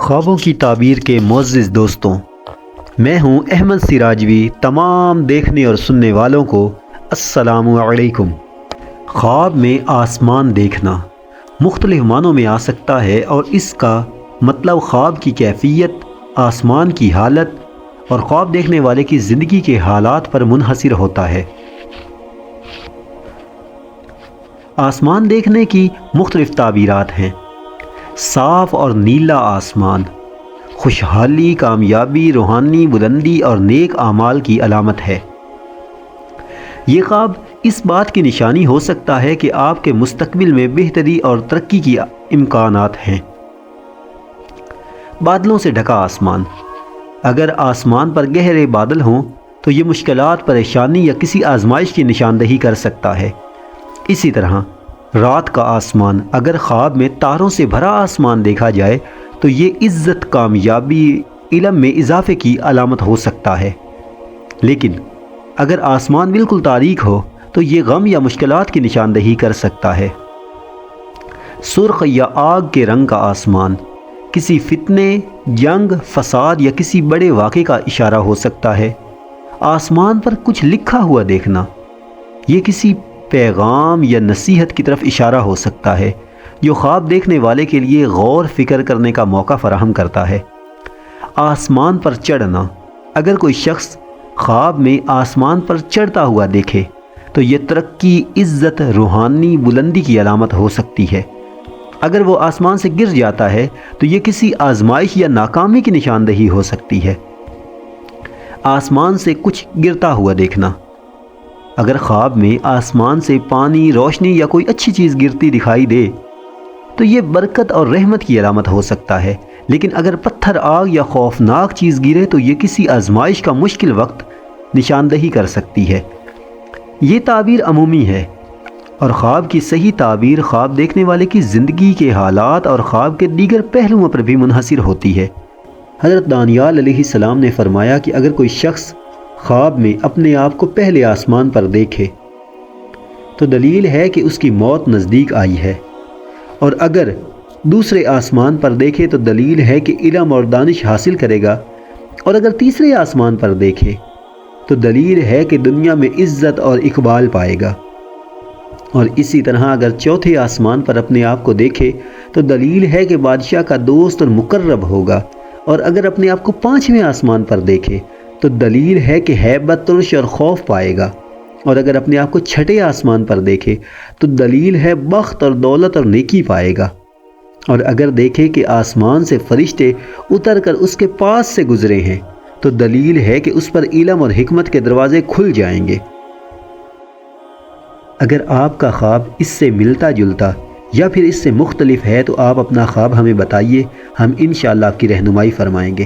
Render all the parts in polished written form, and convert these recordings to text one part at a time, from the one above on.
خوابوں کی تعبیر کے معزز دوستوں، میں ہوں احمد سراجوی۔ تمام دیکھنے اور سننے والوں کو السلام علیکم۔ خواب میں آسمان دیکھنا مختلف معنوں میں آ سکتا ہے، اور اس کا مطلب خواب کی کیفیت، آسمان کی حالت اور خواب دیکھنے والے کی زندگی کے حالات پر منحصر ہوتا ہے۔ آسمان دیکھنے کی مختلف تعبیرات ہیں۔ صاف اور نیلا آسمان خوشحالی، کامیابی، روحانی بلندی اور نیک اعمال کی علامت ہے۔ یہ خواب اس بات کی نشانی ہو سکتا ہے کہ آپ کے مستقبل میں بہتری اور ترقی کی امکانات ہیں۔ بادلوں سے ڈھکا آسمان، اگر آسمان پر گہرے بادل ہوں تو یہ مشکلات، پریشانی یا کسی آزمائش کی نشاندہی کر سکتا ہے۔ اسی طرح رات کا آسمان، اگر خواب میں تاروں سے بھرا آسمان دیکھا جائے تو یہ عزت، کامیابی، علم میں اضافے کی علامت ہو سکتا ہے۔ لیکن اگر آسمان بالکل تاریک ہو تو یہ غم یا مشکلات کی نشاندہی کر سکتا ہے۔ سرخ یا آگ کے رنگ کا آسمان کسی فتنے، جنگ، فساد یا کسی بڑے واقعے کا اشارہ ہو سکتا ہے۔ آسمان پر کچھ لکھا ہوا دیکھنا، یہ کسی پیغام یا نصیحت کی طرف اشارہ ہو سکتا ہے، جو خواب دیکھنے والے کے لیے غور فکر کرنے کا موقع فراہم کرتا ہے۔ آسمان پر چڑھنا، اگر کوئی شخص خواب میں آسمان پر چڑھتا ہوا دیکھے تو یہ ترقی، عزت، روحانی بلندی کی علامت ہو سکتی ہے۔ اگر وہ آسمان سے گر جاتا ہے تو یہ کسی آزمائش یا ناکامی کی نشاندہی ہو سکتی ہے۔ آسمان سے کچھ گرتا ہوا دیکھنا، اگر خواب میں آسمان سے پانی، روشنی یا کوئی اچھی چیز گرتی دکھائی دے تو یہ برکت اور رحمت کی علامت ہو سکتا ہے۔ لیکن اگر پتھر، آگ یا خوفناک چیز گرے تو یہ کسی آزمائش کا مشکل وقت نشاندہی کر سکتی ہے۔ یہ تعبیر عمومی ہے، اور خواب کی صحیح تعبیر خواب دیکھنے والے کی زندگی کے حالات اور خواب کے دیگر پہلوؤں پر بھی منحصر ہوتی ہے۔ حضرت دانیال علیہ السلام نے فرمایا کہ اگر کوئی شخص خواب میں اپنے آپ کو پہلے آسمان پر دیکھے تو دلیل ہے کہ اس کی موت نزدیک آئی ہے، اور اگر دوسرے آسمان پر دیکھے تو دلیل ہے کہ علم اور دانش حاصل کرے گا، اور اگر تیسرے آسمان پر دیکھے تو دلیل ہے کہ دنیا میں عزت اور اقبال پائے گا، اور اسی طرح اگر چوتھے آسمان پر اپنے آپ کو دیکھے تو دلیل ہے کہ بادشاہ کا دوست اور مقرب ہوگا، اور اگر اپنے آپ کو پانچویں آسمان پر دیکھے تو دلیل ہے کہ ہیبت، ترش اور خوف پائے گا، اور اگر اپنے آپ کو چھٹے آسمان پر دیکھے تو دلیل ہے بخت اور دولت اور نیکی پائے گا، اور اگر دیکھے کہ آسمان سے فرشتے اتر کر اس کے پاس سے گزرے ہیں تو دلیل ہے کہ اس پر علم اور حکمت کے دروازے کھل جائیں گے۔ اگر آپ کا خواب اس سے ملتا جلتا یا پھر اس سے مختلف ہے تو آپ اپنا خواب ہمیں بتائیے، ہم انشاءاللہ آپ کی رہنمائی فرمائیں گے۔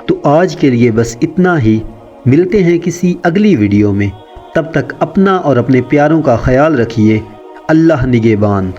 تو آج کے لیے بس اتنا ہی، ملتے ہیں کسی اگلی ویڈیو میں۔ تب تک اپنا اور اپنے پیاروں کا خیال رکھیے۔ اللہ نگہبان۔